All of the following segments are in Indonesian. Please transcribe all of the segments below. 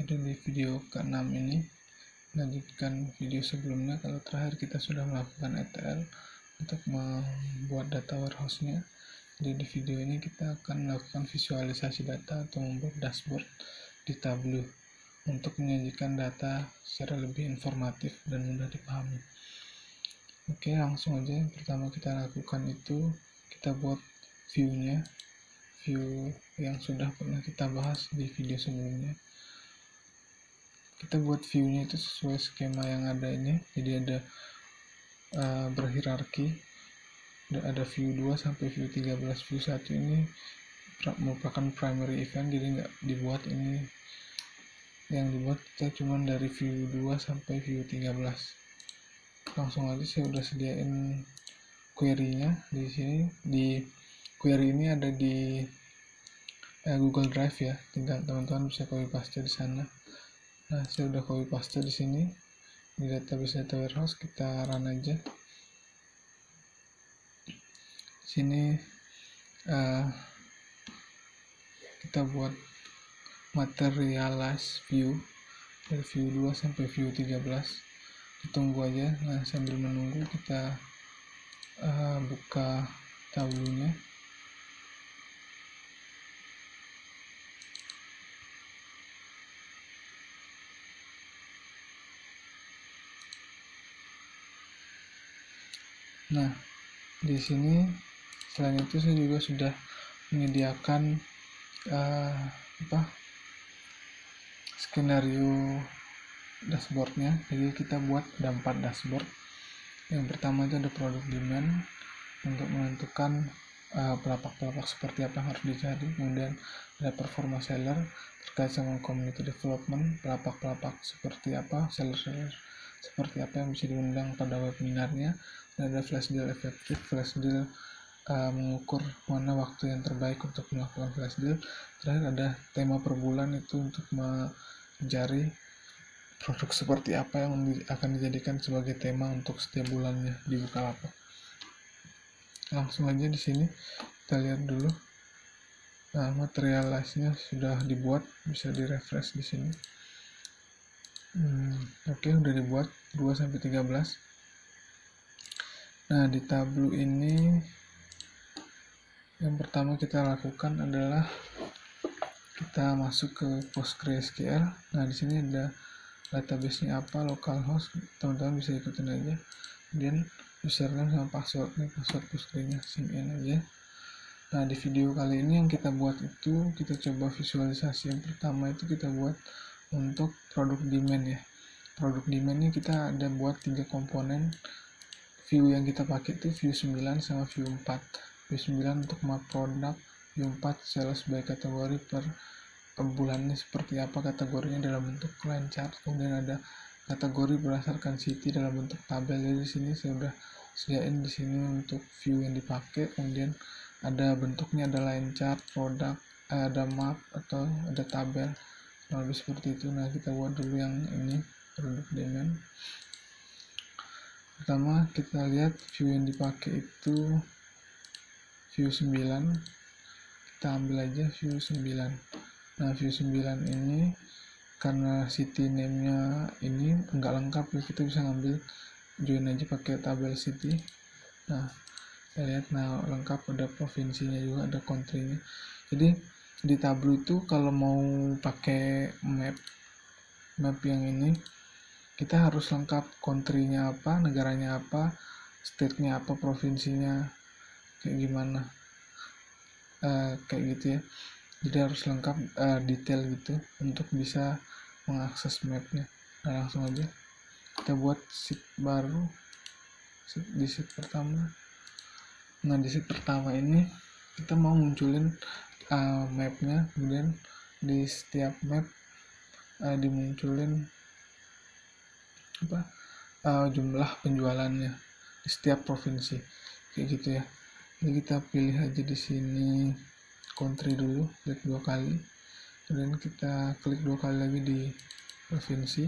Jadi di video ke-6 ini melanjutkan video sebelumnya. Kalau terakhir kita sudah melakukan ETL untuk membuat data warehouse-nya. Jadi di video ini kita akan melakukan visualisasi data atau membuat dashboard di Tableau untuk menyajikan data secara lebih informatif dan mudah dipahami. Oke, langsung aja. Yang pertama kita lakukan itu kita buat view-nya, view yang sudah pernah kita bahas di video sebelumnya. Kita buat view-nya itu sesuai skema yang ada ini. Jadi ada berhierarki, ada view 2 sampai view 13. View 1 ini merupakan primary event, jadi nggak dibuat ini. Yang dibuat kita cuma dari view 2 sampai view 13. Langsung aja saya udah sediain query-nya di sini. Di query ini ada di Google Drive ya. Tinggal teman-teman bisa copy paste di sana. Nah, saya udah copy paste di sini di database data warehouse. Kita run aja. Sini kita buat materialize view dari view 2 sampai view 13. Tunggu aja. Nah, sambil menunggu kita buka Tableau-nya. Nah, di sini selain itu saya juga sudah menyediakan skenario dashboardnya. Jadi kita buat ada 4 dashboard. Yang pertama itu ada product demand untuk menentukan pelapak-pelapak seperti apa yang harus dicari. Kemudian ada performa seller terkait sama community development, pelapak-pelapak seperti apa, seller-seller seperti apa yang bisa diundang pada webinarnya. Dan ada flash deal efektif, flash deal mengukur mana waktu yang terbaik untuk melakukan flash deal. Terakhir ada tema per bulan, itu untuk mencari produk seperti apa yang akan dijadikan sebagai tema untuk setiap bulannya di Bukalapak. Langsung aja di sini kita lihat dulu. Nah, materialize-nya sudah dibuat, bisa di-refresh di sini. Oke, udah dibuat 2 sampai 13. Nah, di Tableau ini yang pertama kita lakukan adalah kita masuk ke PostgreSQL. Nah, di sini ada database-nya apa, localhost, teman-teman bisa ikutin aja. Kemudian username sama passwordnya, password Postgre-nya sign in aja. Nah, di video kali ini yang kita buat itu kita coba visualisasi. Yang pertama itu kita buat untuk produk demand ya. Produk demand ini kita ada buat 3 komponen. View yang kita pakai itu view 9 sama view 4. View 9 untuk map produk, view 4 sales by kategori per bulannya seperti apa kategorinya dalam bentuk line chart. Kemudian ada kategori berdasarkan city dalam bentuk tabel. Jadi di sini saya udah sediain di sini untuk view yang dipakai. Kemudian ada bentuknya, ada line chart, produk, ada map atau ada tabel. Nah, lebih seperti itu. Nah, kita buat dulu yang ini, produk demand. Pertama kita lihat view yang dipakai itu view 9. Kita ambil aja view 9. Nah, view 9 ini karena city name-nya ini enggak lengkap ya, kita bisa ngambil join aja pakai tabel city. Nah, kita lihat, nah lengkap, ada provinsinya juga, ada country-nya. Jadi di Tableau itu kalau mau pakai map yang ini kita harus lengkap country-nya apa, negaranya apa, state-nya apa, provinsinya kayak gimana, kayak gitu ya. Jadi harus lengkap, detail gitu untuk bisa mengakses mapnya. Nah, langsung aja kita buat sheet baru di sheet pertama. Nah, di sheet pertama ini kita mau munculin mapnya, kemudian di setiap map dimunculin jumlah penjualannya di setiap provinsi kayak gitu ya. Jadi kita pilih aja di sini country dulu, klik 2 kali, kemudian kita klik 2 kali lagi di provinsi,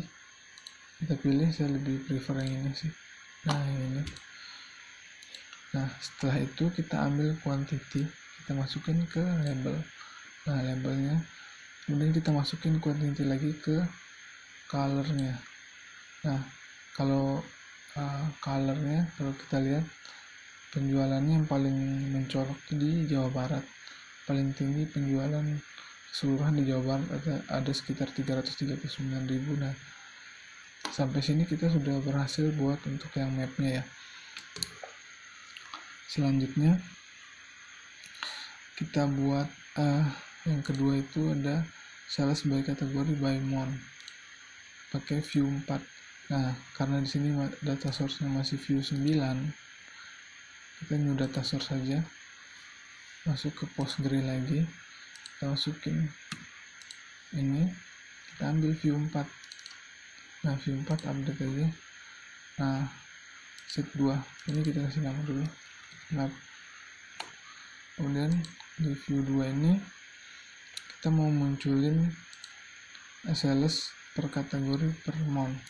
kita pilih, saya lebih prefer yang ini sih. Nah, yang ini. Nah, setelah itu kita ambil quantity, kita masukin ke label. Nah, labelnya Kemudian kita masukin quantity lagi ke colornya. Nah, kalau colornya, kalau kita lihat penjualannya yang paling mencolok di Jawa Barat, paling tinggi penjualan keseluruhan di Jawa Barat ada sekitar 339.000. Nah, sampai sini kita sudah berhasil buat untuk yang mapnya ya. Selanjutnya kita buat yang kedua itu ada sales by kategori by month pakai view 4. Nah, karena di sini data source-nya masih view 9, kita new data source saja, masuk ke Postgre lagi, kita masukin ini, kita ambil view 4. Nah, view 4 update aja. Nah, set 2 ini kita kasih nama dulu. Nah, kemudian di view 2 ini kita mau munculin sales per kategori per month.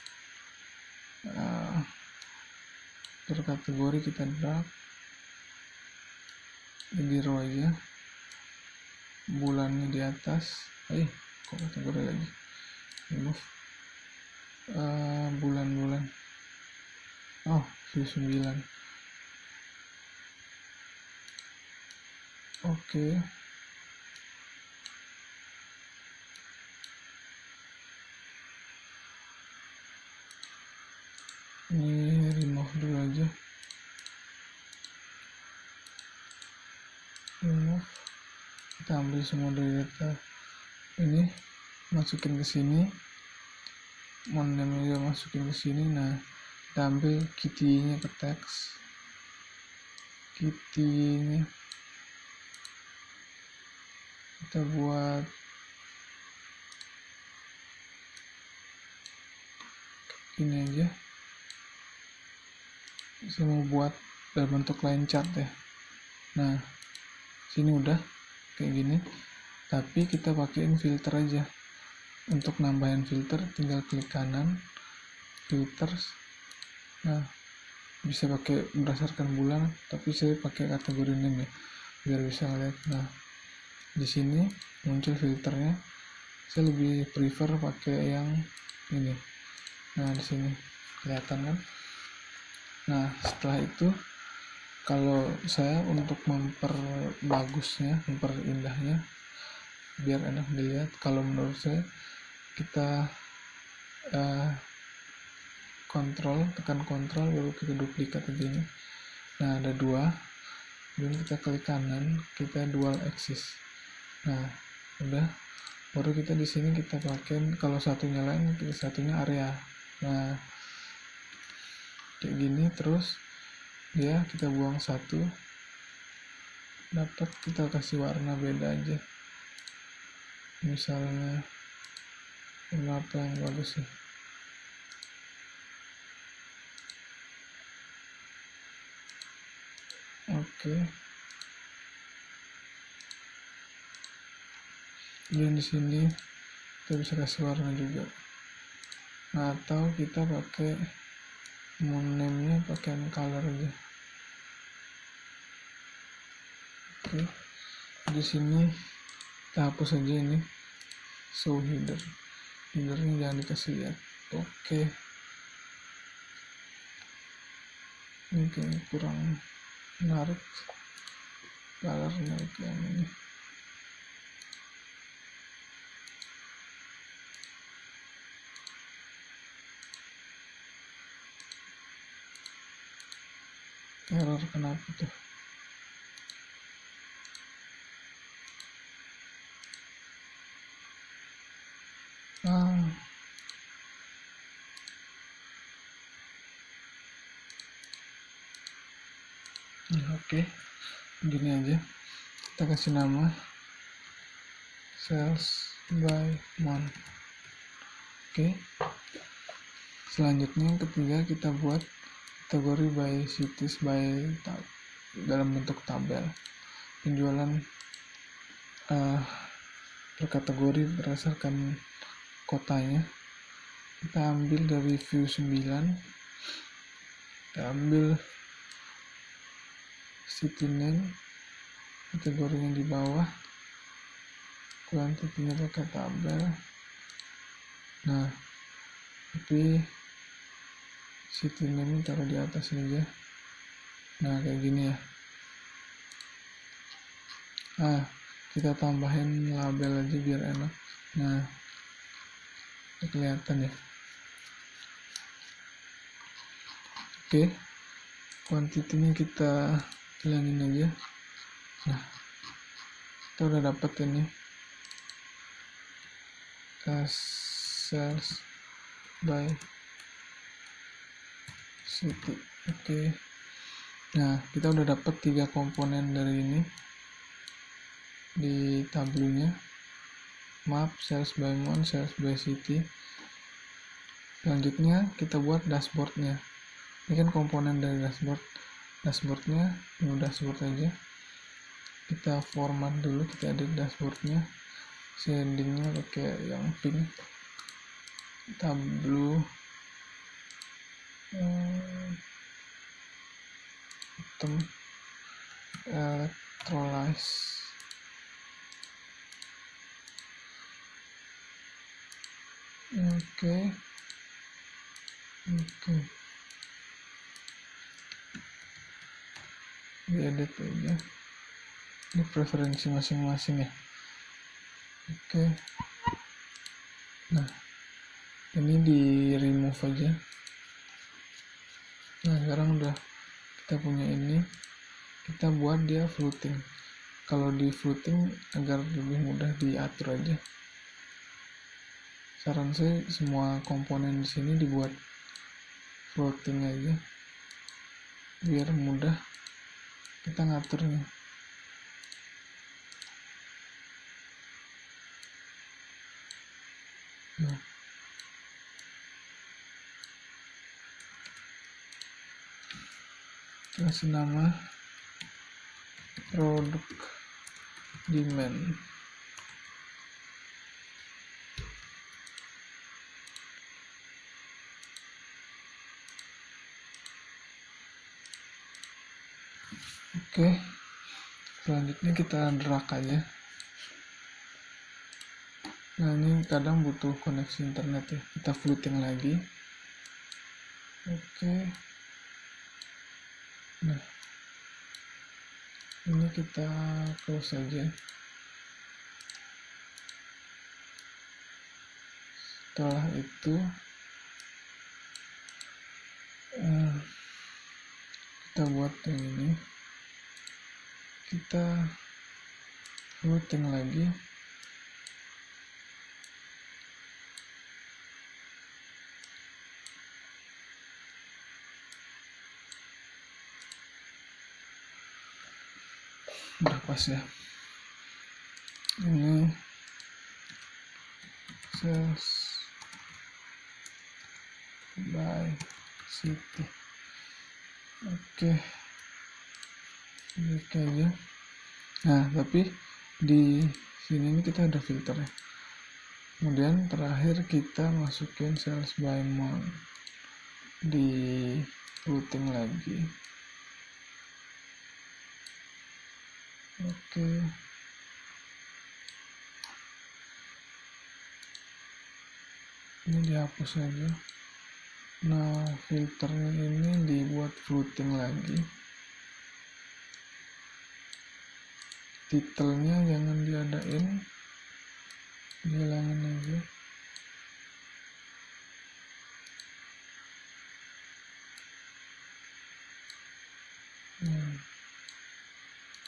Per kategori kita drag jadi row aja, bulannya di atas. Kok kategori lagi, remove bulan-bulan. View 9. Oke. Ini remove dulu aja. Remove. Kita ambil semua dari data ini, masukin ke sini. Name juga masukin ke sini. Nah, kita ambil kitty-nya ke teks. Kitty-nya kita buat ini aja. Saya mau buat dalam bentuk line chart ya. Nah, sini udah kayak gini, tapi kita pakein filter aja. Untuk nambahin filter tinggal klik kanan, filters. Nah, bisa pakai berdasarkan bulan, tapi saya pakai kategori name ya, biar bisa lihat. Nah, di sini muncul filternya. Saya lebih prefer pakai yang ini. Nah, di sini kelihatan kan. Nah, setelah itu kalau saya untuk memperbagusnya, memperindahnya biar enak dilihat, kalau menurut saya kita tekan kontrol baru kita duplikat begini. Nah, ada 2, kemudian kita klik kanan, kita dual axis. Nah, udah, baru kita di sini kita pakai, kalau satunya line, satunya area. Nah, kayak gini terus dia kita buang satu, dapat, kita kasih warna beda aja, misalnya warna apa yang bagus sih. Oke. Dan di sini kita bisa kasih warna juga. Nah, atau kita pakai name-nya pakai color aja. Oke. Di sini kita hapus aja ini show header. Headernya jangan dikasih lihat. Oke. Ini kayaknya kurang menarik. Colornya yang ini. Error kenapa tuh? Oke, gini aja, kita kasih nama sales by month. Oke, selanjutnya yang ketiga kita buat kategori by cities by dalam bentuk tabel, penjualan per kategori berdasarkan kotanya. Kita ambil dari view 9, kita ambil city name, kategorinya di bawah, kuantitinya pakai tabel. Nah, tapi city name taruh di atas aja. Nah, kayak gini ya. Kita tambahin label aja biar enak. Nah, kelihatan ya. Oke, kuantitinya kita hilangin aja. Nah, kita udah dapet ini sales by city. Oke. Nah, kita udah dapet 3 komponen dari ini di tablunya: map, sales by month, sales by city. Selanjutnya kita buat dashboardnya. Ini kan komponen dari dashboardnya, ini dashboard aja. Kita format dulu, kita edit dashboardnya, shadingnya pakai yang pink, tableau item, electrolyze. Oke. Diedit aja. Ini preferensi masing-masing ya. Oke. Nah, ini di remove aja. Nah, sekarang udah kita punya ini, kita buat dia floating. Kalau di floating agar lebih mudah diatur aja. Saran saya semua komponen di sini dibuat floating aja, biar mudah kita ngaturnya. Nah, kasih nama produk demand. Oke, selanjutnya kita drag aja. Nah, ini kadang butuh koneksi internet ya, kita floating lagi. Oke. Nah, ini kita close aja. Setelah itu kita buat yang ini, kita floating lagi. Udah pas ya. Ini sales by city. Oke. Oke aja. Nah, tapi di sini ini kita ada filter ya. Kemudian terakhir kita masukin sales by month, di routing lagi. Oke. Ini dihapus aja. Nah, filternya ini dibuat floating lagi. Titelnya jangan diadain, dihilangin aja.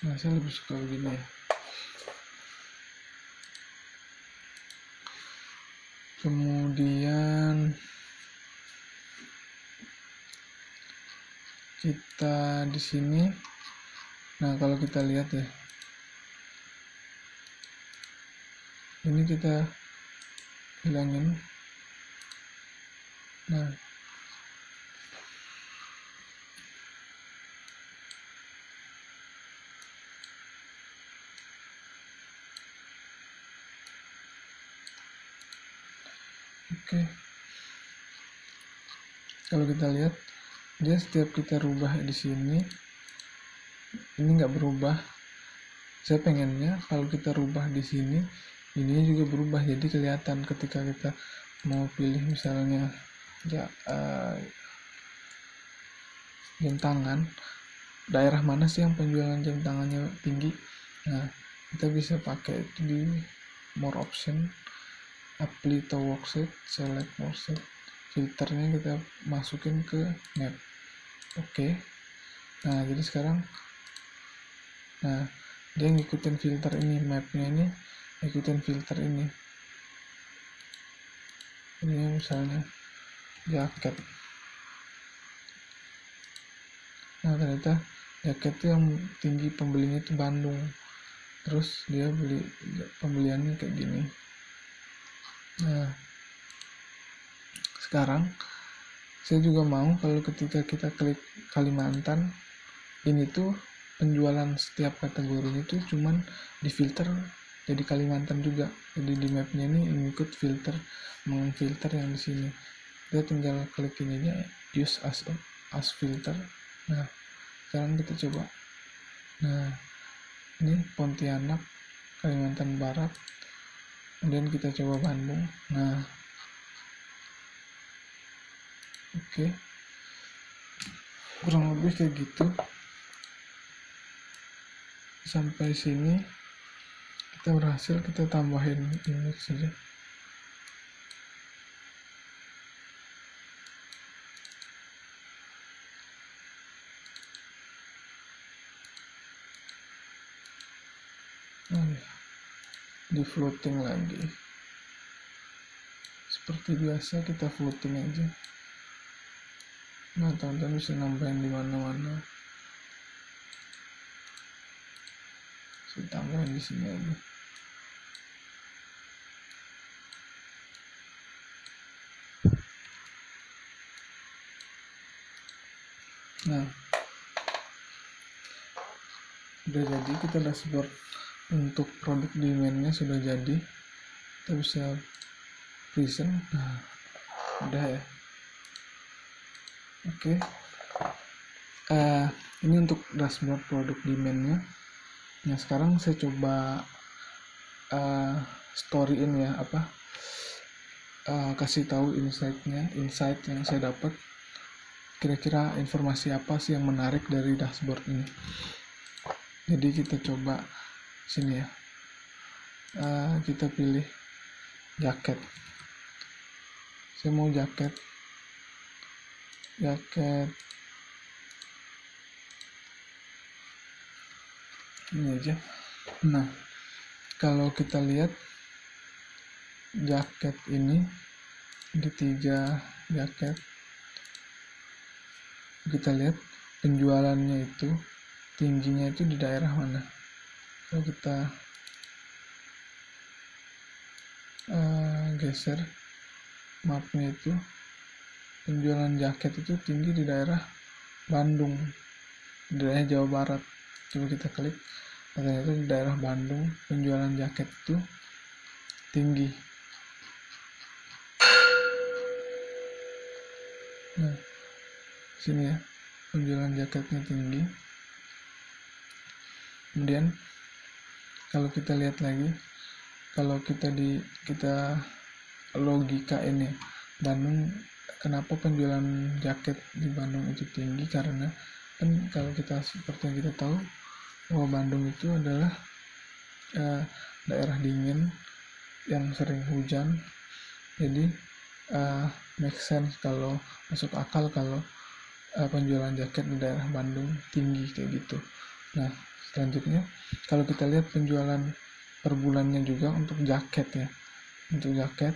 Nah, saya lebih suka begini ya. Kemudian kita di sini, nah kalau kita lihat ya, ini kita hilangin. Nah, oke. Kalau kita lihat, dia setiap kita rubah di sini, ini nggak berubah. Saya pengennya kalau kita rubah di sini, ininya juga berubah, jadi kelihatan ketika kita mau pilih misalnya jam tangan, daerah mana sih yang penjualan jam tangannya tinggi. Nah, kita bisa pakai itu di more option, apply to worksheet, select worksheet, filternya kita masukin ke map. Oke. Nah, jadi sekarang dia ngikutin filter ini, mapnya ini ngikutin filter ini. Ini misalnya jaket. Nah, ternyata jaket itu yang tinggi pembelinya itu Bandung. Terus dia pembeliannya kayak gini. Nah, sekarang saya juga mau kalau ketika kita klik Kalimantan, ini tuh penjualan setiap kategorinya itu cuman difilter jadi Kalimantan juga. Jadi di mapnya ini ngikut filter, mengfilter yang di sini. Kita tinggal klik ininya, use as filter. Nah, sekarang kita coba. Nah, ini Pontianak, Kalimantan Barat. Kemudian kita coba Bandung. Nah, oke. Kurang lebih kayak gitu. Sampai sini kita berhasil, kita tambahin image saja. Di floating lagi. Seperti biasa kita floating aja. Nah, teman-teman bisa nambahin di mana-mana. Saya tambahin di sini aja. Nah, udah jadi, kita dashboard untuk produk demand-nya sudah jadi. Kita bisa present. Nah, udah ya. Oke. Ini untuk dashboard produk demand-nya. Nah, sekarang saya coba storyin ya, kasih tahu insight yang saya dapat. Kira-kira informasi apa sih yang menarik dari dashboard ini. Jadi kita coba sini ya, kita pilih jaket. Saya mau jaket ini aja. Nah, kalau kita lihat jaket ini di 3 jaket, kita lihat penjualannya itu tingginya itu di daerah mana. Kalau kita geser mapnya, itu penjualan jaket itu tinggi di daerah Bandung, di daerah Jawa Barat. Coba kita klik, ternyata di daerah Bandung penjualan jaket itu tinggi. Nah, sini ya, penjualan jaketnya tinggi. Kemudian kalau kita lihat lagi, kalau kita logika ini, Bandung, kenapa penjualan jaket di Bandung itu tinggi? Karena kan kalau kita seperti yang kita tahu bahwa Bandung itu adalah daerah dingin yang sering hujan, jadi make sense, kalau masuk akal kalau penjualan jaket di daerah Bandung tinggi kayak gitu. Nah, selanjutnya kalau kita lihat penjualan per bulannya juga untuk jaket ya, untuk jaket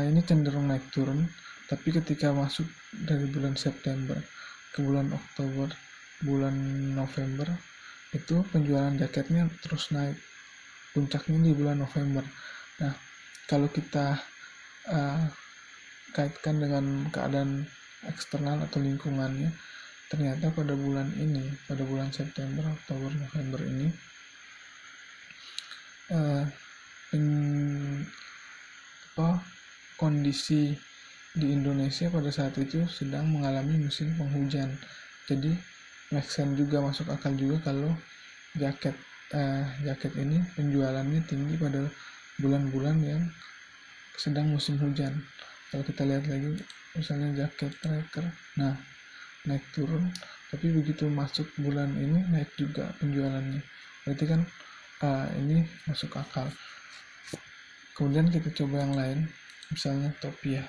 ini cenderung naik turun, tapi ketika masuk dari bulan September ke bulan Oktober, bulan November, itu penjualan jaketnya terus naik, puncaknya di bulan November. Nah, kalau kita kaitkan dengan keadaan eksternal atau lingkungannya, ternyata pada bulan ini, pada bulan September, Oktober, November ini kondisi di Indonesia pada saat itu sedang mengalami musim penghujan. Jadi make sense juga, masuk akal juga kalau jaket jaket ini penjualannya tinggi pada bulan-bulan yang sedang musim hujan. Kalau kita lihat lagi misalnya jaket tracker, nah naik turun, tapi begitu masuk bulan ini naik juga penjualannya, berarti kan ini masuk akal. Kemudian kita coba yang lain, misalnya topi ya,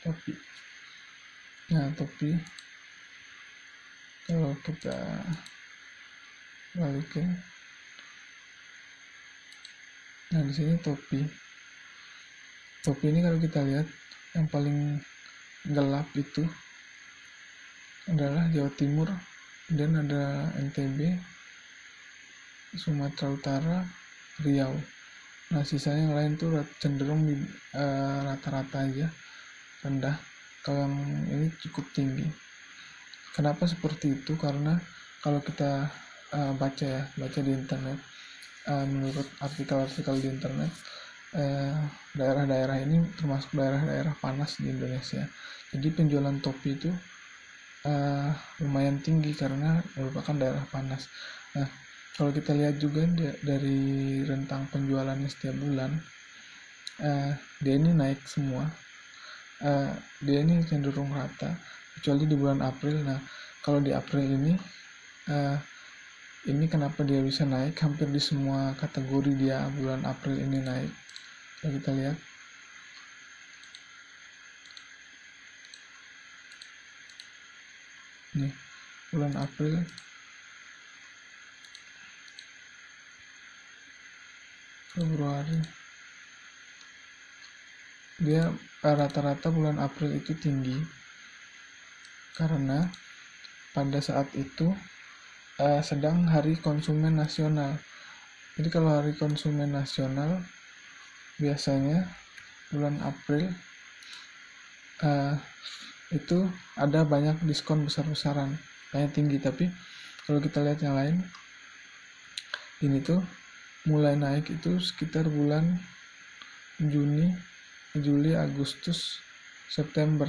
topi. Nah topi kalau kita balikin, nah di sini topi ini kalau kita lihat yang paling gelap itu adalah Jawa Timur, dan ada NTB, Sumatera Utara, Riau. Nah sisanya yang lain tuh cenderung di rata-rata aja, rendah. Kalau yang ini cukup tinggi. Kenapa seperti itu? Karena kalau kita baca di internet, menurut artikel-artikel di internet, daerah-daerah ini termasuk daerah-daerah panas di Indonesia. Jadi penjualan topi itu lumayan tinggi karena merupakan daerah panas. Nah kalau kita lihat juga dari rentang penjualannya setiap bulan, dia ini naik semua. Dia ini cenderung rata kecuali di bulan April. Nah kalau di April ini kenapa dia bisa naik, hampir di semua kategori dia bulan April ini naik. Kalau kita lihat nih bulan April Februari, dia rata-rata bulan April itu tinggi karena pada saat itu sedang hari konsumen nasional. Jadi kalau hari konsumen nasional biasanya bulan April itu ada banyak diskon besar-besaran, banyak tinggi. Tapi kalau kita lihat yang lain, ini tuh mulai naik itu sekitar bulan Juni, Juli, Agustus, September.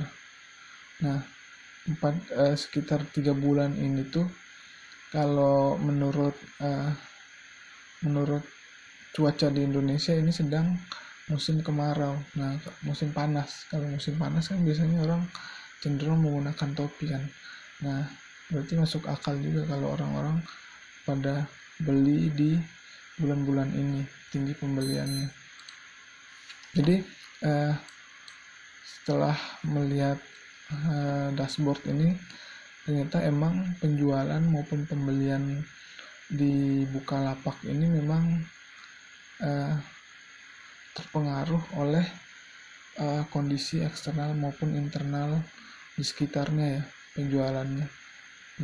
Nah sekitar 3 bulan ini tuh kalau menurut cuaca di Indonesia ini sedang musim kemarau. Nah musim panas, kalau musim panas kan biasanya orang cenderung menggunakan topi kan. Nah berarti masuk akal juga kalau orang-orang pada beli di bulan-bulan ini, tinggi pembeliannya. Jadi setelah melihat dashboard ini, ternyata emang penjualan maupun pembelian di Bukalapak ini memang terpengaruh oleh kondisi eksternal maupun internal di sekitarnya ya, penjualannya,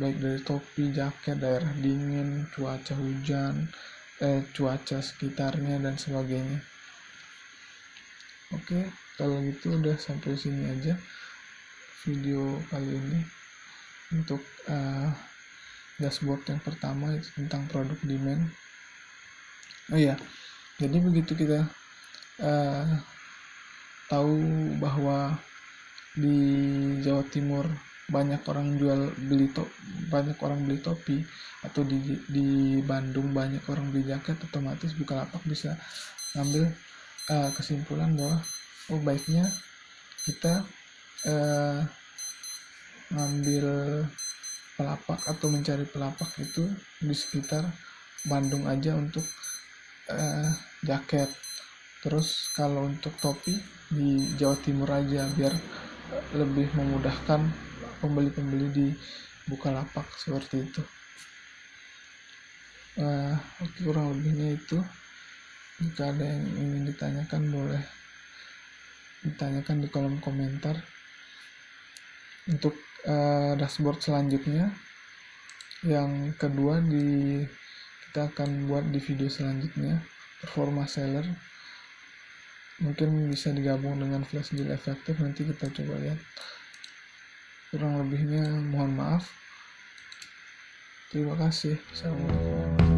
baik dari topi, jaket, daerah dingin, cuaca hujan, cuaca sekitarnya dan sebagainya. Oke, kalau gitu udah sampai sini aja video kali ini untuk dashboard yang pertama, itu tentang produk demand. Oh iya, jadi begitu kita tahu bahwa di Jawa Timur banyak orang banyak orang beli topi, atau di Bandung banyak orang beli jaket, otomatis Bukalapak bisa ngambil kesimpulan bahwa baiknya kita ngambil pelapak atau mencari pelapak itu di sekitar Bandung aja untuk jaket. Terus kalau untuk topi di Jawa Timur aja biar lebih memudahkan pembeli-pembeli di Bukalapak, seperti itu. Oke, kurang lebihnya itu. Jika ada yang ingin ditanyakan boleh ditanyakan di kolom komentar. Untuk dashboard selanjutnya yang kedua kita akan buat di video selanjutnya, performa seller, mungkin bisa digabung dengan flash deal efektif, nanti kita coba lihat. Kurang lebihnya mohon maaf. Terima kasih. Assalamualaikum.